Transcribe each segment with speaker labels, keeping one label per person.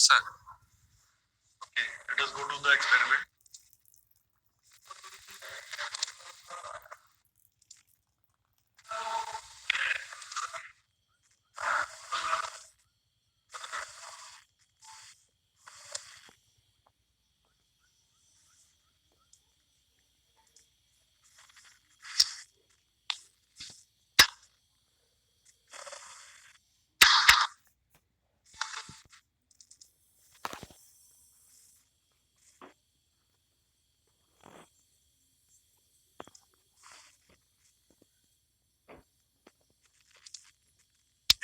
Speaker 1: sir.
Speaker 2: Okay, let us go to the experiment.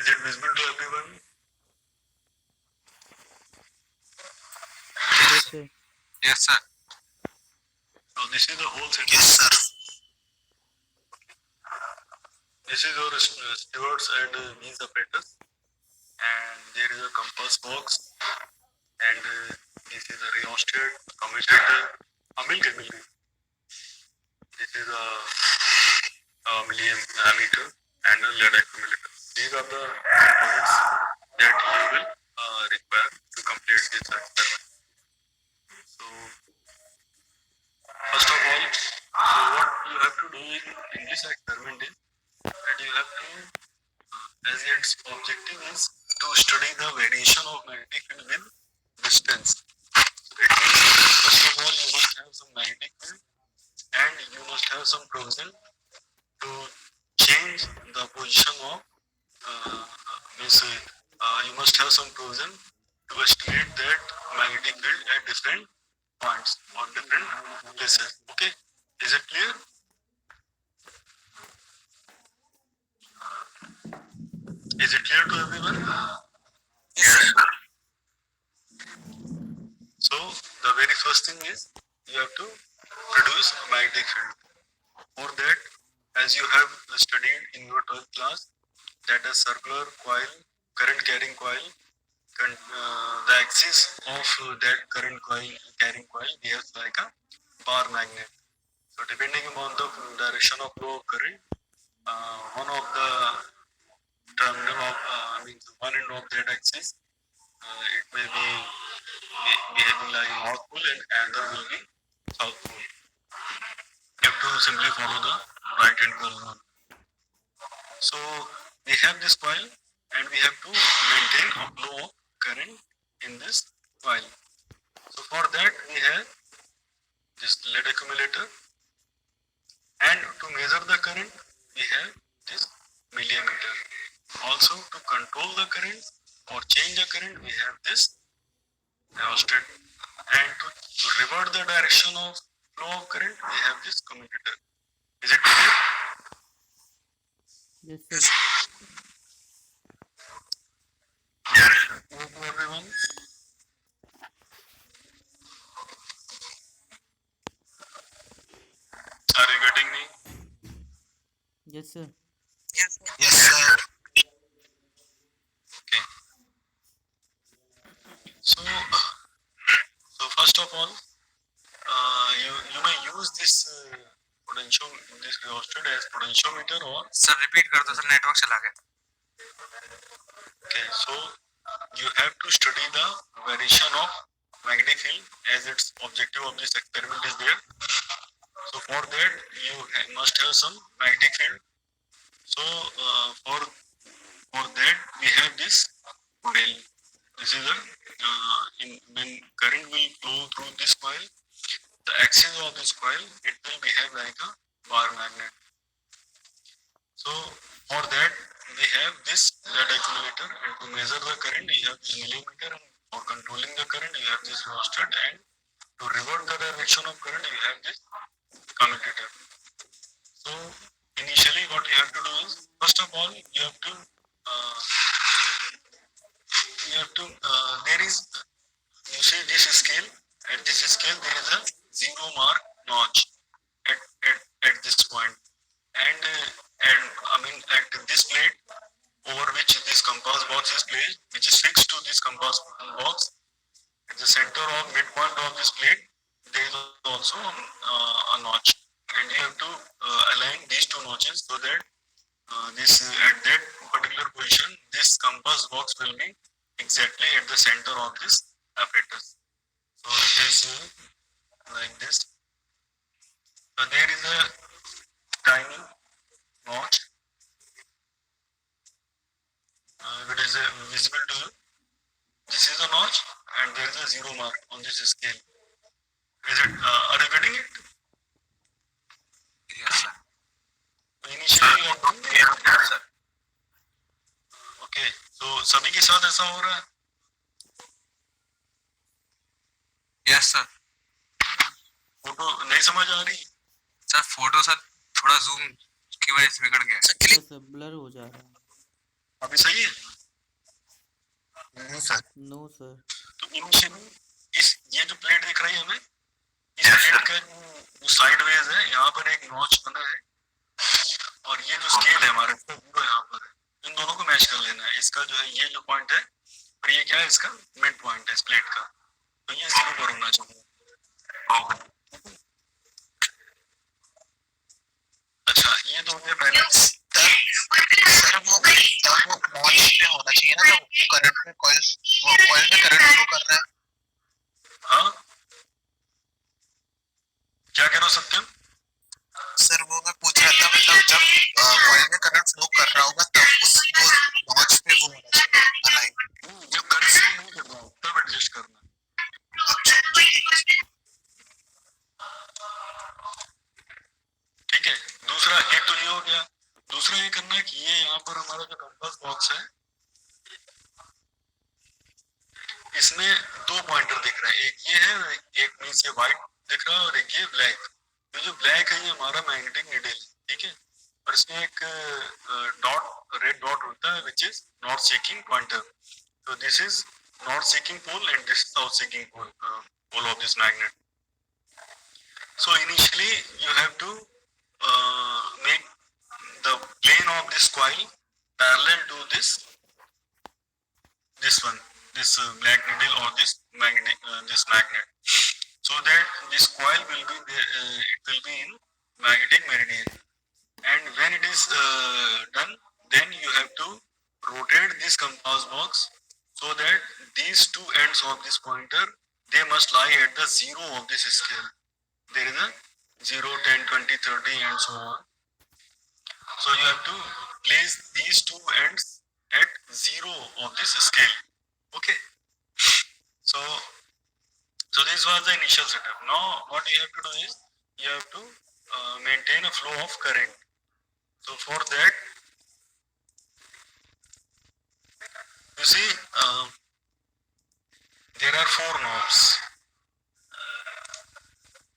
Speaker 2: Is it visible to everyone?
Speaker 3: Yes, sir.
Speaker 1: Yes, sir.
Speaker 2: So this is the whole setup.
Speaker 1: Yes, sir.
Speaker 2: This is your stewards and means apparatus, and there is a compass box, and this is a rheostat, commutator, a millimeter. This is a milliammeter and a lead accumulator. These are the components that you will require to complete this experiment. So first of all, so what you have to do in this experiment is that you have to, as its objective is to study the variation of magnetic field with distance. So it means first of all you must have some magnetic field and you must have some provision to change the position of you must have some provision to estimate that magnetic field at different points or different places. Okay, is it clear? Is it clear to everyone?
Speaker 1: Yes, sir.
Speaker 2: So the very first thing is you have to produce a magnetic field. For that, as you have studied in your 12th class, that a circular coil, current carrying coil, the axis of that current coil carrying coil behaves like a bar magnet. So depending upon the direction of flow of current, one of the terminal of one end of that axis, it may be behaving like north pole and another will be south pole. You have to simply follow the right hand curve. So we have this coil and we have to maintain a flow of current in this coil. So for that we have this lead accumulator, and to measure the current we have this milliammeter. Also to control the current or change the current we have this rheostat, and to revert the direction of flow of current we have this commutator. Is it clear?
Speaker 3: Yes, sir.
Speaker 2: Move to everyone. Are you getting me?
Speaker 3: Yes, sir.
Speaker 1: Yes, yes, sir.
Speaker 2: Okay. So first of all, you may use this potential this rheostat as potentiometer or
Speaker 1: Sir, repeat कर दो sir, network चला गया.
Speaker 2: okay. So you have to study the variation of magnetic field as its objective of this experiment is there. So for that you must have some magnetic field. So for that we have this coil. This is a when current will flow through this coil, the axis of this coil it will behave like a bar magnet. So for that we have this lead accumulator, and to measure the current you have this millimeter, and for controlling the current you have this rheostat, and to revert the direction of current you have this commutator. So initially what you have to do is first of all there is, you see this scale, at this scale there is a 0 mark notch at, at this point, and I mean at this plate over which this compass box is placed, which is fixed to this compass box, at the center of midpoint of this plate there is also a notch, and you have to align these two notches so that this at that particular position this compass box will be exactly at the center of this apparatus. So it is like this. So there is a tiny notch. It is visible to you. This is a notch, and there is a zero mark on this scale. Is it? Are you getting it?
Speaker 1: Yes, sir.
Speaker 2: Initially, you have to.
Speaker 1: Yes, sir.
Speaker 2: Okay. So सभी के साथ ऐसा हो रहा है?
Speaker 1: Yes, sir.
Speaker 2: Photo नहीं समझ आ रही?
Speaker 1: सर फोटो सर थोड़ा जूम की वजह से बिगड़ गया। सर
Speaker 3: यस सर, ब्लर हो जा रहा है।
Speaker 2: अभी सही है?
Speaker 1: नहीं सर।
Speaker 3: No sir.
Speaker 2: तो इनिशियली ये जो प्लेट दिख रही है हमें, इस प्लेट का जो साइडवेज है, यहाँ पर एक नॉच बना है, और ये जो स्केल है हमारा वो यहाँ पर है। इन दोनों को मैच कर लेना है। इसका जो है ये जो पॉइंट है, और ये क्या है, इसका मिड पॉइंट है इस प्लेट का, तो ये 0 पर होना चाहिए। अच्छा, ये तो हो गया पहले।
Speaker 1: सर वो नॉच पे होना चाहिए ना, तो करंट में कॉइल में करंट फ्लो कर रहा है।
Speaker 2: हाँ, क्या कह रहे हो सत्यम?
Speaker 1: सर वो मैं पूछ रहा था, मतलब जब कॉइल में करंट फ्लो कर रहा होगा तब वो नॉच पे वो होना चाहिए अलाइन।
Speaker 2: जब करंट फ्लो नहीं कर रहा हो तब एडजस्ट करना।
Speaker 1: अच्छा
Speaker 2: ठीक है। दूसरा एक तो ये हो गया। दूसरा ये करना है कि ये यहाँ पर हमारा जो कंपास बॉक्स है, इसमें 2 पॉइंटर दिख रहा है। एक ये है, एक मीन्स ये व्हाइट दिख रहा है, और एक ये ब्लैक। तो जो ब्लैक है ये हमारा मैग्नेटिक नीडल है, ठीक है। और इसमें एक डॉट, रेड डॉट होता है, which is north seeking pointer. तो this is north seeking pole and this south seeking pole of this magnet. So initially you have to make the plane of this coil parallel to this one, this black needle or this magnet, so that this coil will be it will be in magnetic meridian, and when it is done, then you have to rotate this compass box so that these two ends of this pointer, they must lie at the zero of this scale. There is a 0, 10, 20, 30 and so on. So you have to place these two ends at 0 of this scale. Okay. So this was the initial setup. Now what you have to do is you have to maintain a flow of current. So for that, you see there are 4 knobs.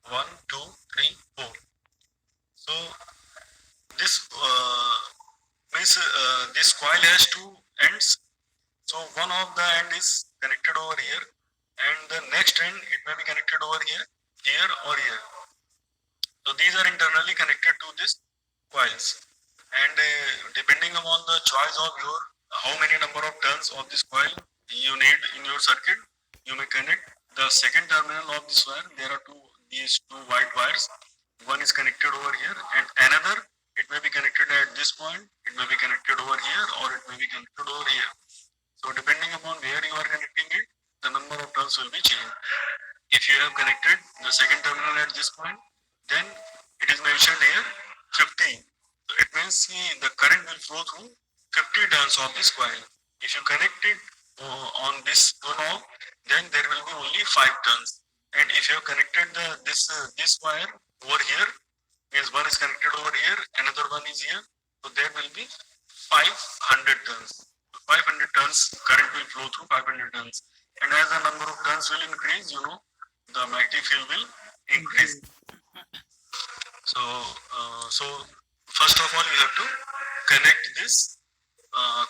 Speaker 2: 1, 2, 3, 4. So this means this coil has 2 ends. So one of the end is connected over here, and the next end it may be connected over here, here or here. So these are internally connected to this coils, and depending upon the choice of your how many number of turns of this coil you need in your circuit, you may connect the second terminal of this wire. There are these two white wires. One is connected over here, and another, it may be connected at this point, it may be connected over here, or it may be connected over here. So depending upon where you are connecting it, the number of turns will be changed. If you have connected the second terminal at this point, then it is mentioned here 50. So it means the current will flow through 50 turns of this coil. If you connect it on this knob, then there will be only 5 turns. And if you have connected this wire over here, means one is connected over here, another one is here, so there will be 500 turns. 500 turns current will flow through 500 turns, and as the number of turns will increase, you know, the magnetic field will increase. So first of all, you have to connect this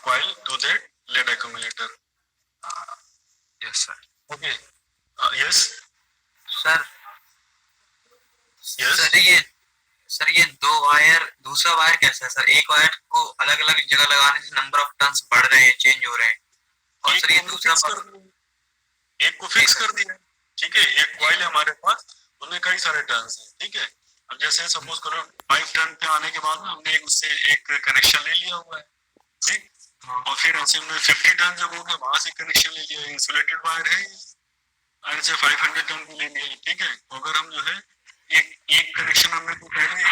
Speaker 2: coil to that lead accumulator.
Speaker 1: Yes sir.
Speaker 2: Okay. Yes.
Speaker 1: Sir
Speaker 2: Yes.
Speaker 1: Sir ये 2 wire, दूसरा wire कैसा है sir? एक wire को अलग अलग जगह लगाने से नंबर ऑफ टर्न्स बढ़ रहे हैं, चेंज हो रहे हैं, और सर ये दूसरा
Speaker 2: एक को फिक्स कर दिया, ठीक है। एक कॉइल है हमारे पास, उनमें कई सारे टर्न्स हैं, ठीक है। अब जैसे सपोज करो 5 टर्न पे आने के बाद हमने उससे एक कनेक्शन ले लिया हुआ है, ठीक। और फिर ऐसे हमने 50 टर्न जब हो गया, वहां से कनेक्शन ले लिया, इंसुलेटेड वायर है, एंड से 500 टर्न को ले लिया, ठीक है। अगर हम जो है एक कनेक्शन हमने तो पहले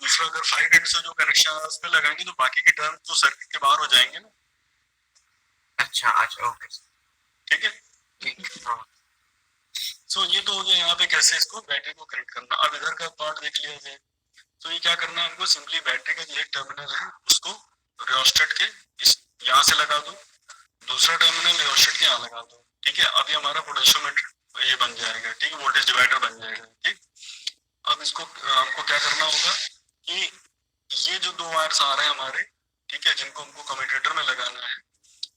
Speaker 2: दूसरा अगर 5 से जो कनेक्शन है उस पे लगाएंगे तो बाकी के टर्न तो सर्किट के बाहर हो जाएंगे ना।
Speaker 1: अच्छा अच्छा, ओके
Speaker 2: ठीक है।
Speaker 1: ठीक। हाँ
Speaker 2: सो ये तो हो गया यहाँ पे कैसे इसको बैटरी को कनेक्ट करना। अब इधर का पार्ट देख लिया जाए। तो ये क्या करना है हमको, सिंपली बैटरी का जो एक टर्मिनल है उसको रियोस्टेट के इस यहाँ से लगा दो, दूसरा टर्मिनल रियोस्टेट के यहाँ लगा दो, ठीक है। अभी हमारा पोटेंशियोमीटर ये बन जाएगा, ठीक है, वोल्टेज डिवाइडर बन जाएगा, ठीक। अब इसको हमको क्या करना होगा कि ये जो दो वायर्स आ रहे हैं हमारे, ठीक है, जिनको हमको कम्यूटेटर में लगाना है,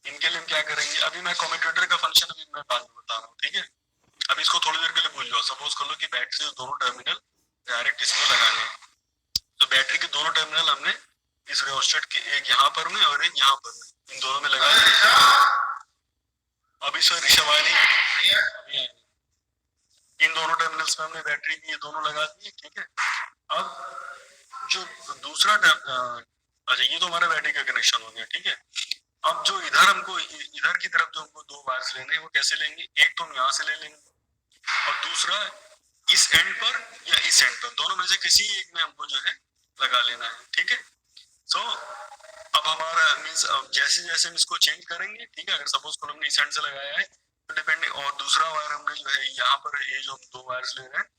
Speaker 2: इनके लिए हम क्या करेंगे, अभी मैं कम्यूटेटर का फंक्शन अभी मैं बाद में बता रहा हूँ, ठीक है। अभी इसको थोड़ी देर के लिए भूल जाओ। सपोज कर लो कि बैटरी से दोनों टर्मिनल डायरेक्ट इसमें लगाने हैं, तो बैटरी के दोनों टर्मिनल हमने इस रियोस्टेट के एक यहाँ पर में और एक यहाँ पर में, इन दोनों में लगा दिए। अभी सर ऋषवानी इन दोनों टर्मिनल्स में हमने बैटरी की ये दोनों लगा दिए, ठीक है। अब जो दूसरा अच्छा ये तो हमारा बैटरी का कनेक्शन हो गया, ठीक है। अब जो इधर हमको इधर की तरफ जो हमको दो वायर्स लेने हैं वो कैसे लेंगे, एक तो हम यहाँ से ले लेंगे और दूसरा इस एंड पर या इस एंड पर, दोनों में से किसी एक में हमको जो है लगा लेना है, ठीक है। सो अब हमारा मीन्स अब जैसे जैसे हम इसको चेंज करेंगे, ठीक है, अगर सपोज को हमने इस एंड से लगाया है तो डिपेंडिंग, और दूसरा वायर हमने जो है यहाँ पर ये जो हम दो वायर्स ले रहे हैं,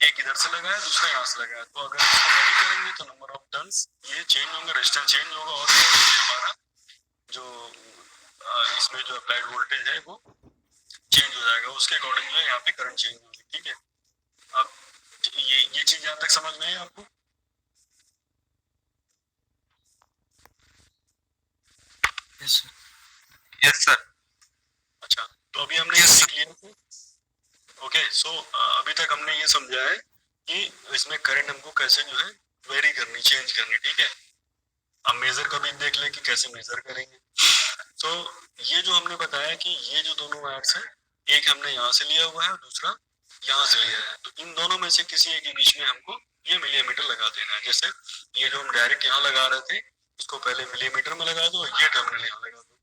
Speaker 2: एक इधर से लगाया दूसरा यहाँ से लगाया, तो अगर इसको वैरी करेंगे तो नंबर ऑफ टर्न्स ये चेंज होंगे, रेजिस्टेंस चेंज होगा और हमारा जो इसमें जो अप्लाइड वोल्टेज है वो चेंज हो जाएगा, उसके अकॉर्डिंग जो है यहाँ पे करंट चेंज होगी, ठीक है। अब ये चीज यहाँ तक समझ में है आपको?
Speaker 1: Yes sir, yes sir.
Speaker 2: अच्छा, तो अभी हमने ये सीख लिया। ओके, सो अभी तक हमने ये समझा है कि इसमें करंट हमको कैसे जो है वेरी करनी, चेंज करनी, ठीक है। अब मेजर का भी देख ले कि कैसे मेजर करेंगे। तो ये जो हमने बताया कि ये जो दोनों वायर्स हैं, एक हमने यहाँ से लिया हुआ है और दूसरा यहाँ से लिया है, तो इन दोनों में से किसी एक के बीच में हमको ये मिलीमीटर लगा देना है। जैसे ये जो हम डायरेक्ट यहाँ लगा रहे थे इसको पहले मिलीमीटर में लगा दो और ये टर्मिनल यहाँ लगा दो,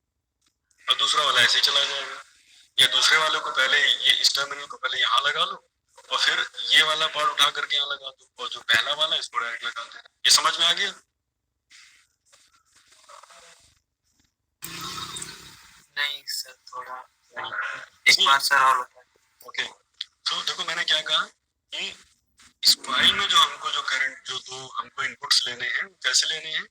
Speaker 2: और दूसरा वाला ऐसे चला जाएगा। या दूसरे वाले को पहले ये इस टर्मिनल को पहले यहाँ लगा लो और फिर ये वाला पार्ट उठा करके यहाँ लगा दो, और जो पहला वाला है इसको डायरेक्ट लगा दो। ये समझ में आ गया?
Speaker 1: नहीं सर, थोड़ा नहीं, एक बार सर और बताएं।
Speaker 2: ओके, तो देखो मैंने क्या कहा कि इस कॉइल में जो हमको जो करंट जो दो हमको इनपुट्स लेने हैं वो कैसे लेने हैं,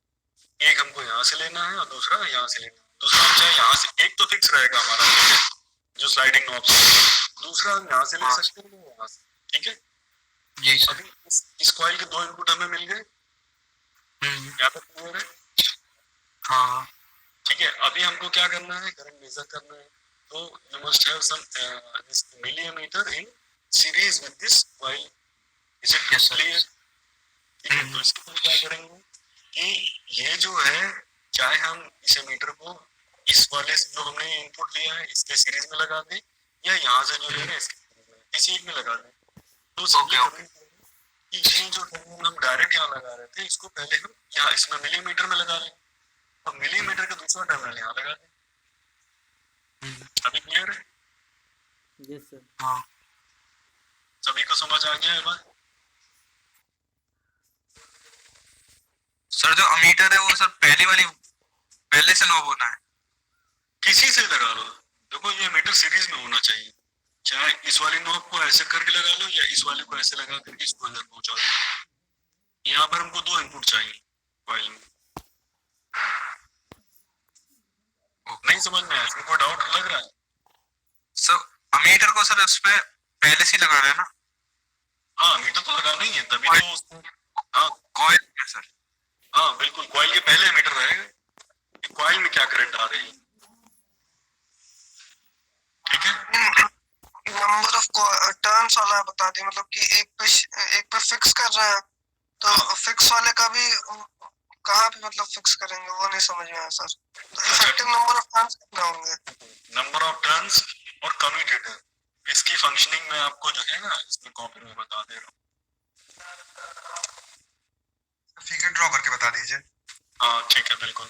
Speaker 2: एक हमको यहाँ से लेना है और दूसरा यहाँ से लेना है। दूसरा चाहे यहाँ से, एक तो फिक्स रहेगा हमारा, ठीक है, जो स्लाइडिंग नॉब से, दूसरा हम यहाँ से ले सकते हैं यहाँ से, ठीक है
Speaker 1: जी सर।
Speaker 2: अभी इस कॉइल के दो इनपुट हमें मिल गए, यहाँ तक क्लियर है?
Speaker 1: हाँ
Speaker 2: ठीक है, अभी हमको क्या करना है, करंट मेजर करना है, तो you must have some this millimetre in series with this coil. Is it
Speaker 1: Yes, sir.
Speaker 2: Clear? ठीक है, तो इसको हम क्या करेंगे कि ये जो है, चाहे हम इसे मीटर को इस वाले से जो हमने इनपुट लिया है इसके सीरीज में लगा दें, या यहाँ से जो ले रहे हैं इसके सीरीज में, किसी एक में लगा दें, तो
Speaker 1: Okay, okay.
Speaker 2: कि ये जो टर्मिनल हम डायरेक्ट यहाँ लगा रहे थे इसको पहले हम यहाँ इसमें मिलीमीटर में लगा लें और मिलीमीटर का दूसरा टर्मिनल यहाँ लगा दें। अभी क्लियर है?
Speaker 3: Yes sir.
Speaker 1: हाँ
Speaker 2: सभी को समझ आ गया है बात?
Speaker 1: सर, जो अमीटर है वो सर पहले से नॉब होना है?
Speaker 2: किसी से लगा लो, देखो ये मीटर सीरीज में होना चाहिए, चाहे इस वाली नॉब को ऐसे करके लगा लो या इस वाले को ऐसे लगा करके इसको अंदर पहुंचा दो। यहाँ पर हमको दो इनपुट चाहिए कॉइल में। नहीं समझ में आया? कोई डाउट लग रहा है?
Speaker 1: सर अमीटर को सर उस पे पहले से लगाना है ना?
Speaker 2: हाँ, मीटर तो लगाना ही है, तभी तो हाँ
Speaker 1: कॉइल है सर?
Speaker 2: हाँ बिल्कुल, कॉइल के पहले मीटर रहेगा कॉइल में क्या करंट आ रही है, ठीक है।
Speaker 4: नंबर ऑफ टर्न्स वाला बता दिए, मतलब कि एक पे फिक्स कर रहे हैं, तो फिक्स वाले का भी कहाँ पे मतलब फिक्स करेंगे वो नहीं समझ में आया सर। तो इफेक्टिव नंबर ऑफ टर्न्स कितने होंगे?
Speaker 2: नंबर ऑफ टर्न्स और कम्यूटेटर, इसकी फंक्शनिंग में आपको जो है ना इसमें कॉपी में बता दे रहा हूँ।
Speaker 5: फिगर ड्रॉ करके बता दीजिए।
Speaker 2: हाँ ठीक है, बिल्कुल।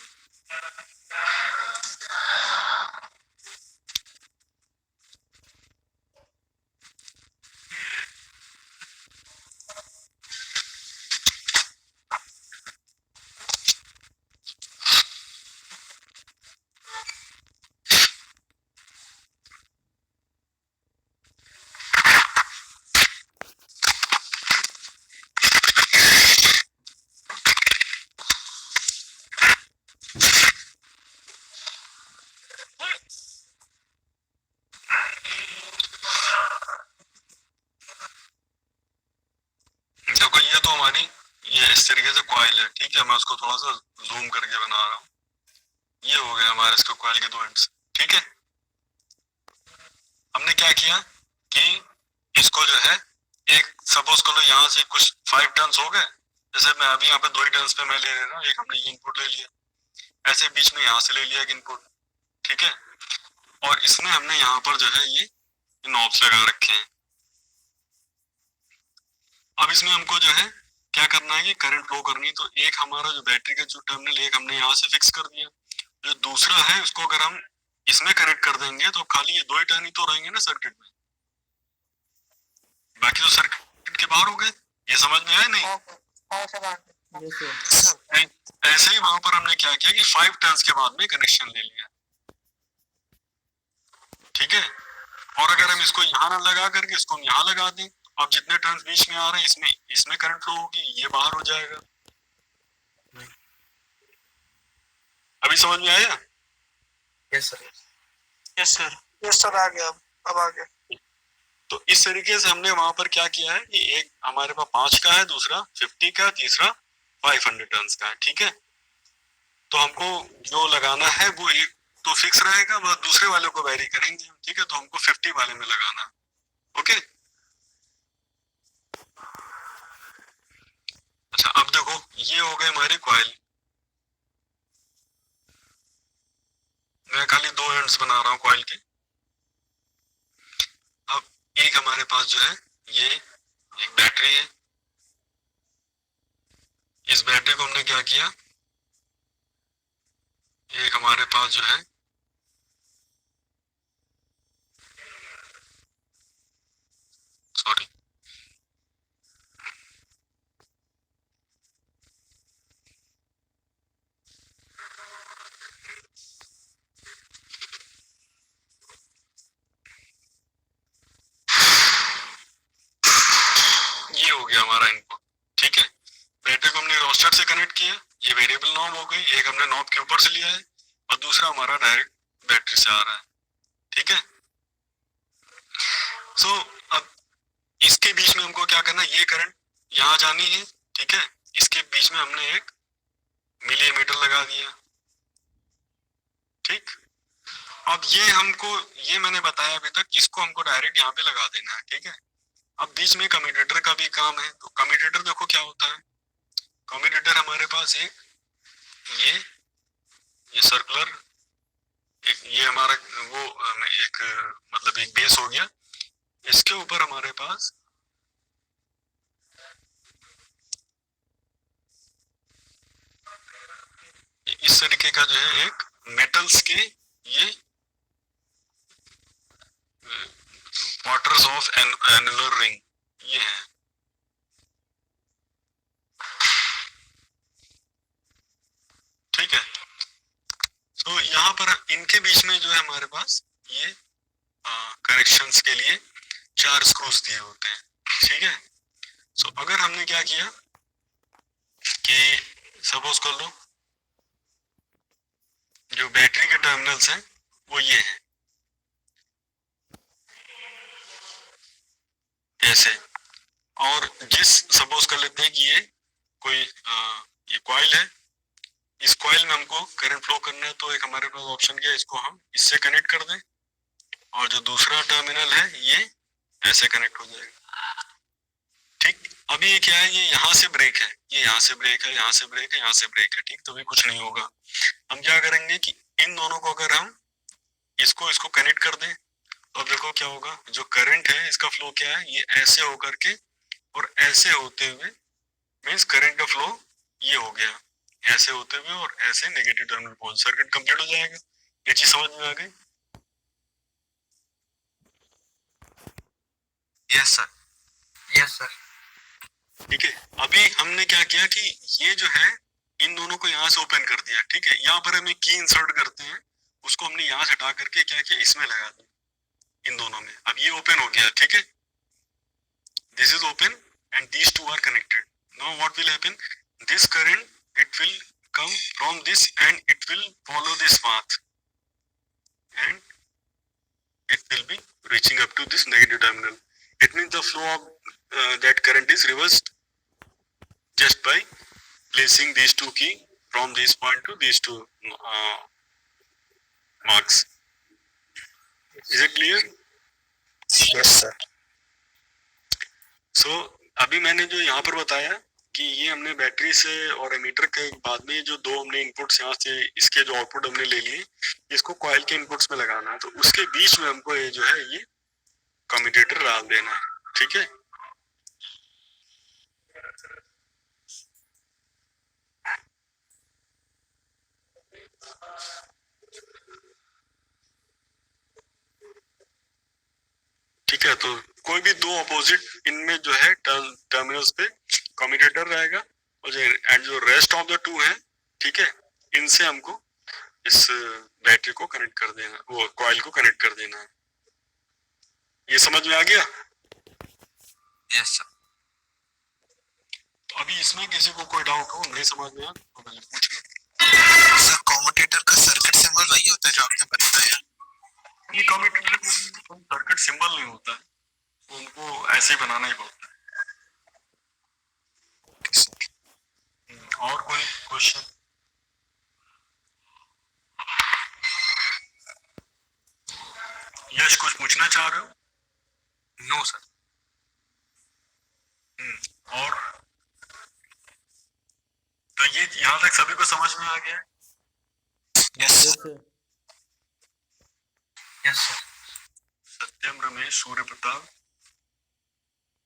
Speaker 2: ठीक है, मैं उसको थोड़ा सा जूम करके बना रहा हूँ। ये हो गया हमारे इसके कॉइल के दो एंड्स। ठीक है, हमने क्या किया कि इसको जो है एक सपोज करो यहाँ से कुछ 5 टर्न्स हो गए, जैसे मैं अभी यहाँ पे 2 ही टर्न्स पे मैं ले रहा हूँ, एक हमने ये इनपुट ले लिया, ऐसे बीच में यहाँ से ले लिया एक इनपुट। ठीक है, और इसमें हमने यहाँ पर जो है ये नॉब्स लगा रखे हैं। अब इसमें हमको जो है क्या करना है कि करंट फ्लो करनी है। तो एक हमारा जो बैटरी का जो टर्मिनल एक हमने यहाँ से फिक्स कर दिया, जो दूसरा है उसको अगर हम इसमें कनेक्ट कर देंगे तो खाली ये 2 ही टर्न ही तो रहेंगे ना सर्किट में, बाकी तो सर्किट के बाहर हो गए। ये समझ में आया नहीं?
Speaker 3: Yes sir.
Speaker 2: ऐसे ही वहां पर हमने क्या किया कि 5 टर्न्स के बाद में कनेक्शन ले लिया। ठीक है, और अगर हम इसको यहाँ ना लगा करके इसको हम यहाँ लगा दें, अब जितने टर्न्स बीच में आ रहे हैं इसमें करंट फ्लो होगी, ये बाहर हो जाएगा। अभी समझ में आया?
Speaker 1: Yes sir.
Speaker 4: यस सर आ गया, अब आ गया।
Speaker 2: तो इस तरीके से हमने वहां पर क्या किया है कि एक हमारे पास 5 का है, दूसरा 50 का, तीसरा 500 टर्न्स का है। ठीक है, तो हमको जो लगाना है वो एक तो फिक्स रहेगा, वह दूसरे वाले को वेरी करेंगे। ठीक है, तो हमको 50 वाले में लगाना। ओके, अच्छा अब देखो ये हो गए हमारे कॉइल। मैं खाली 2 एंड्स बना रहा हूँ कॉइल के। अब एक हमारे पास जो है ये एक बैटरी है, इस बैटरी को हमने क्या किया, एक हमारे पास जो है सॉरी ये हो गया हमारा इनपुट। ठीक है, बैटरी को हमने रोस्टर से कनेक्ट किया, ये वेरिएबल नॉब हो गई, एक हमने नॉब के ऊपर से लिया है और दूसरा हमारा डायरेक्ट बैटरी से आ रहा है। ठीक है, सो अब इसके बीच में हमको क्या करना है, ये करंट यहाँ जानी है। ठीक है, इसके बीच में हमने एक मिलीमीटर लगा दिया। ठीक, अब ये हमको ये मैंने बताया अभी तक, इसको हमको डायरेक्ट यहाँ पे लगा देना है। ठीक है, अब बीच में कम्यूटेटर का भी काम है। तो कम्यूटेटर देखो क्या होता है, कम्यूटेटर हमारे पास ये सर्कुलर एक ये हमारा वो एक मतलब एक बेस हो गया, इसके ऊपर हमारे पास इस तरीके का जो है एक मेटल्स के ये क्वार्टर्स ऑफ एनुलर रिंग ये है। ठीक है, तो यहाँ पर इनके बीच में जो है हमारे पास ये कनेक्शंस के लिए 4 स्क्रूज दिए होते हैं। ठीक है, सो अगर हमने क्या किया कि सपोज कर लो जो बैटरी के टर्मिनल्स हैं वो ये हैं ऐसे, और जिस सपोज कर लेते हैं कि ये कोई ये कॉइल है, इस कॉइल में हमको करंट फ्लो करना है, तो एक हमारे पास ऑप्शन क्या है, इसको हम इससे कनेक्ट कर दें और जो दूसरा टर्मिनल है ये ऐसे कनेक्ट हो जाएगा। ठीक, अभी ये क्या है, ये यहाँ से ब्रेक है, ये यहाँ से ब्रेक है, यहाँ से ब्रेक है, यहाँ से ब्रेक है। ठीक, तो भी कुछ नहीं होगा। हम क्या करेंगे कि इन दोनों को अगर हम इसको कनेक्ट कर दें तो अब देखो क्या होगा, जो करंट है इसका फ्लो क्या है, ये ऐसे होकर के और ऐसे होते हुए, मीन्स करंट का फ्लो ये हो गया ऐसे होते हुए और ऐसे नेगेटिव टर्मिनल पहुंच, सर्किट कंप्लीट हो जाएगा। ये चीज समझ में आ गई?
Speaker 1: Yes sir. Yes sir.
Speaker 2: ठीक है, अभी हमने क्या किया कि ये जो है इन दोनों को यहाँ से ओपन कर दिया। ठीक है, यहाँ पर हम एक की इंसर्ट करते हैं, उसको हमने यहाँ से हटा करके क्या किया, इसमें लगा दिया इन दोनों में। अब ये ओपन हो गया। ठीक है, this is open and these two are connected. Now what will happen, this current it will come from this and it will follow this path and it will be reaching up to this negative terminal. It means the flow of that current is reversed just by placing these two key from this point to these two marks. Is it clear?
Speaker 5: Yes, sir.
Speaker 2: So अभी मैंने जो यहाँ पर बताया कि ये हमने battery से और एमीटर के बाद में जो दो हमने इनपुट्स यहाँ से इसके जो आउटपुट हमने ले लिए इसको कॉइल के इनपुट्स में लगाना है, तो उसके बीच में हमको ये जो है ये कम्यूटेटर डाल देना है, ठीक है। ठीक है, तो कोई भी दो अपोजिट इनमें जो है टर्मिनल्स पे कम्यूटेटर रहेगा और जो रेस्ट ऑफ द टू है, ठीक है, इनसे हमको इस बैटरी को कनेक्ट कर देना, वो कॉइल को कनेक्ट कर देना है। ये समझ में आ गया?
Speaker 1: Yes sir.
Speaker 2: तो अभी इसमें किसी को कोई डाउट हो, नहीं समझ में आया तो पहले पूछ लो।
Speaker 5: सर कम्यूटेटर का सर्किट सिंबल वही होता है जो आपने बताया?
Speaker 2: ये कम्यूटेटर का सर्किट सिंबल नहीं होता है, उनको ऐसे ही बनाना ही पड़ता है। और कोई क्वेश्चन? यश कुछ पूछना चाह रहे हो?
Speaker 1: No sir.
Speaker 2: और तो ये यहाँ तक सभी को समझ में आ गया?
Speaker 5: Yes
Speaker 3: sir.
Speaker 1: Yes sir.
Speaker 2: Satyam, Ramesh, Surya Pratap,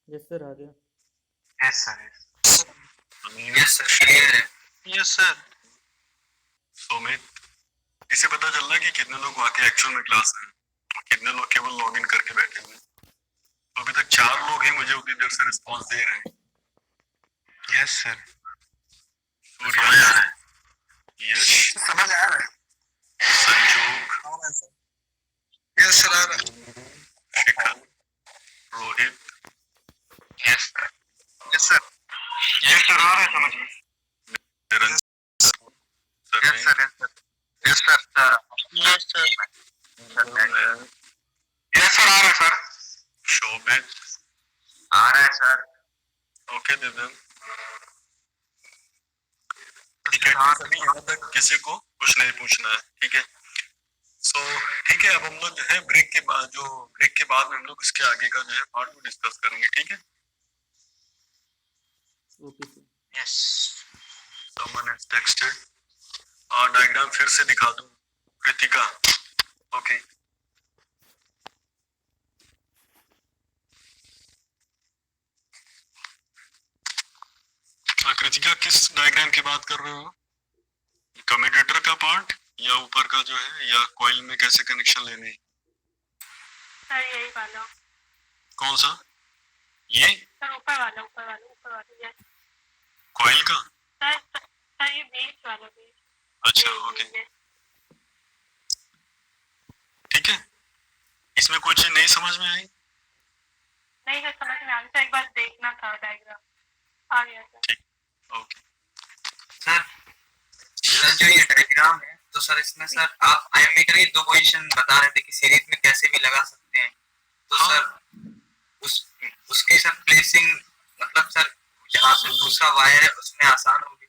Speaker 3: yes sir, आ गया।
Speaker 1: Yes sir. Yes sir, clear है।
Speaker 4: Yes sir.
Speaker 2: सुमित, इसे पता चल रहा है कि कितने लोग वाकई एक्चुअल में क्लास में और कितने लोग केवल लॉगिन करके बैठे हुए हैं। तो अभी तक 4 लोग ही मुझे उतनी देर से रिस्पॉन्स दे रहे हैं।
Speaker 5: Yes sir.
Speaker 2: सूर्य, यश,
Speaker 5: समझ आ रहा है।
Speaker 2: संजोग,
Speaker 4: यस सर आ रहा है।
Speaker 2: Shikhar, Rohit,
Speaker 1: yes sir.
Speaker 4: Yes sir.
Speaker 2: ये सर आ रहा है समझ में? Niranjan,
Speaker 1: yes sir. Yes sir.
Speaker 4: Yes sir.
Speaker 1: Yes sir, आ रहा है सर।
Speaker 2: शोभित,
Speaker 1: आ रहा है सर।
Speaker 2: ओके दिव्यम, ठीक है। अभी यहाँ तक किसी को कुछ नहीं पूछना है, ठीक है। सो ठीक है, अब हम लोग जो है ब्रेक के बाद में हम लोग इसके आगे का जो है पार्ट को डिस्कस करेंगे, ठीक है।
Speaker 3: Okay sir.
Speaker 1: Yes.
Speaker 2: someone has texted, diagram फिर से दिखा दूं कृतिका, ओके। कृतिका, किस डायग्राम की बात कर रहे हो? कम्यूटेटर का पार्ट या ऊपर का जो है, या कॉइल में कैसे कनेक्शन लेने हैं?
Speaker 6: सर यही वाला।
Speaker 2: कौन सा? ये
Speaker 6: सर ऊपर वाला यस।
Speaker 2: कॉइल का?
Speaker 6: सर ये बीच वाला बीच।
Speaker 2: अच्छा, ओके, ठीक है। इसमें कुछ चीज नहीं समझ में आई?
Speaker 6: नहीं सर, समझ में आ गया। एक बार देखना था डायग्राम। आ गया सर।
Speaker 2: ठीक, ओके।
Speaker 1: सर जो ये डायग्राम है, तो सर इसमें सर आप आईएमईटर की 2 पोजीशन बता रहे थे कि सीरीज में कैसे भी लगा सकते हैं, तो
Speaker 2: हाँ।
Speaker 1: सर उसकी सर प्लेसिंग, मतलब सर जहाँ से दूसरा वायर है उसमें आसान होगी।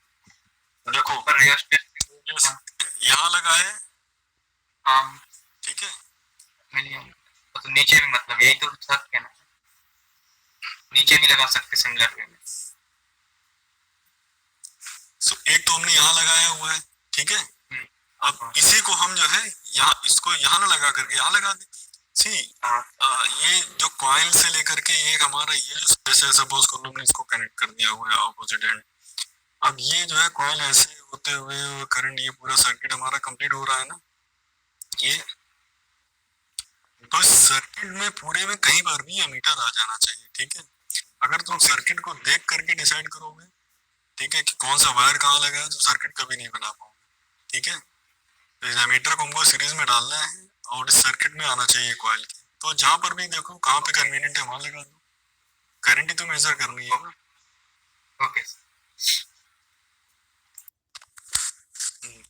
Speaker 2: देखो
Speaker 1: पर रियोस्टेट
Speaker 2: यहाँ लगा है,
Speaker 1: हाँ
Speaker 2: ठीक है।
Speaker 1: मिलियन, तो नीचे भी मतलब यही तो सर कहना है, नीचे भी लगा सकते सिमिलर वे में।
Speaker 2: सो एक तो हमने यहाँ लगाया हुआ है, ठीक है। अब इसी को हम जो है यहाँ, इसको यहाँ ना लगा करके यहाँ लगा दे। सी ये जो कॉइल से लेकर के एक हमारा ये जो जैसे सपोज कर लो हमने इसको कनेक्ट कर दिया हुआ है ऑपोजिट एंड। अब ये जो है कॉइल ऐसे होते हुए करंट, ये पूरा सर्किट हमारा कंप्लीट हो रहा है ना, ये तो इस सर्किट में पूरे में कहीं पर भी एमीटर आ जाना चाहिए, ठीक है। अगर तुम सर्किट को देख करके डिसाइड करोगे, ठीक है, कि कौन सा वायर कहाँ लगा है, तो सर्किट कभी नहीं बना पाओगे, ठीक है। तो इस एमीटर को हमको सीरीज में डालना है और इस सर्किट में आना चाहिए कॉइल के। तो जहां पर भी देखो कहाँ पे कन्वीनियंट है वहां लगा दो, करंट ही तो मेजर करनी है ना।
Speaker 1: ओके।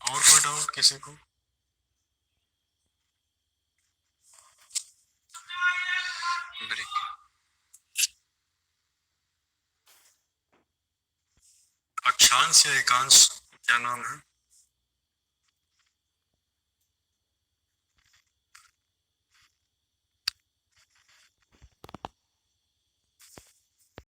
Speaker 2: और कोई डाउट किसी को? अक्षांश या एकांश क्या नाम है?